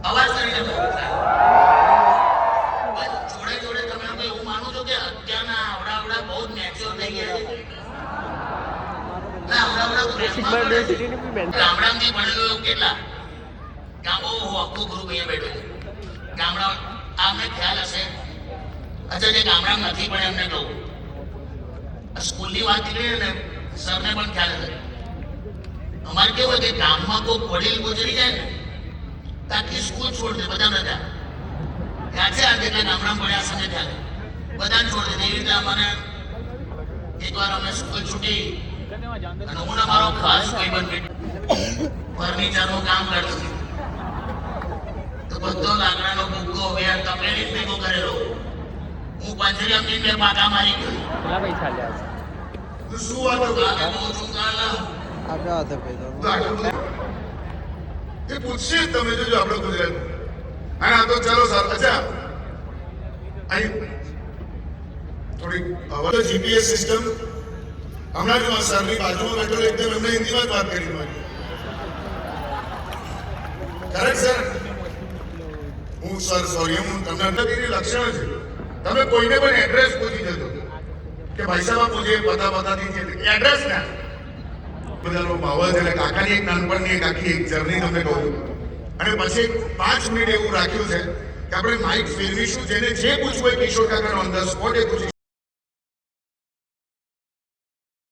અવાજ કરીને બોલતા. જોડે જોડે તમે લોકો એવું માનો છો કે અત્યારના આવડા બહુ જ મેચ્યોર થઈ ગયા છે? ગામડામાંથી ભણેલો કેટલા ગામો આખું ગ્રુપ અહીંયા બેઠો છે. ગામડા આમને ખ્યાલ હશે. અચ્છા, જે ગામડા નથી પણ એમને કહું, સ્કૂલની વાત નીકળી ને સરને પણ ખ્યાલ હશે. અમારે કેવું હોય કે ગામમાં કોઈ વડીલ ગુજરી જાય ને તાકી સ્કૂલ છોડ દે, બધા નતા ખ્યાલ છે. આ જેટલા ગામડા ભણ્યા સમય ખ્યાલ બધાને છોડ દે. એવી રીતે અમને એકવાર અમે સ્કૂલ છૂટી અને હું મારો ખાસ ભાઈબંધ ફર્નિચરનું કામ કરતો હતો. તો બધો લાકડાનો ભૂકો વેર તપેલી ભેગો કરેલો. હું પંજરી અમથી બે પાકા મારી ગયો. શું વાતો ગામે બહુ ચૂકાલા એ પૂછશે તમે જોજો આપણે ગુજરાત. અને આ તો ચાલો સર. અચ્છા, અહીં થોડી હવે જીપીએસ સિસ્ટમ હમણાં જ સરની બાજુમાં બેઠો એકદમ એમને હિન્દીમાં જ વાત કરી મારી. Correct sir? હું સર સોરી, હું તમને અંદરથી લક્ષણ છે. તમે કોઈને પણ એડ્રેસ પૂછી જતો કે ભાઈ સાહેબ મુझे पता दीजिए, एड्रेस ना બધા લોકો માવલ છે એટલે કાકાની એક નાનપણની એક આખી એક જર્ની તમને કહું છું. અને પછી 5 મિનિટ એવું રાખ્યું છે કે આપણે માઇક ફેરવીશું, જેને જે પૂછવું હોય કિશોર કાકાનો ઓન ધ સ્પોટ એ પૂછી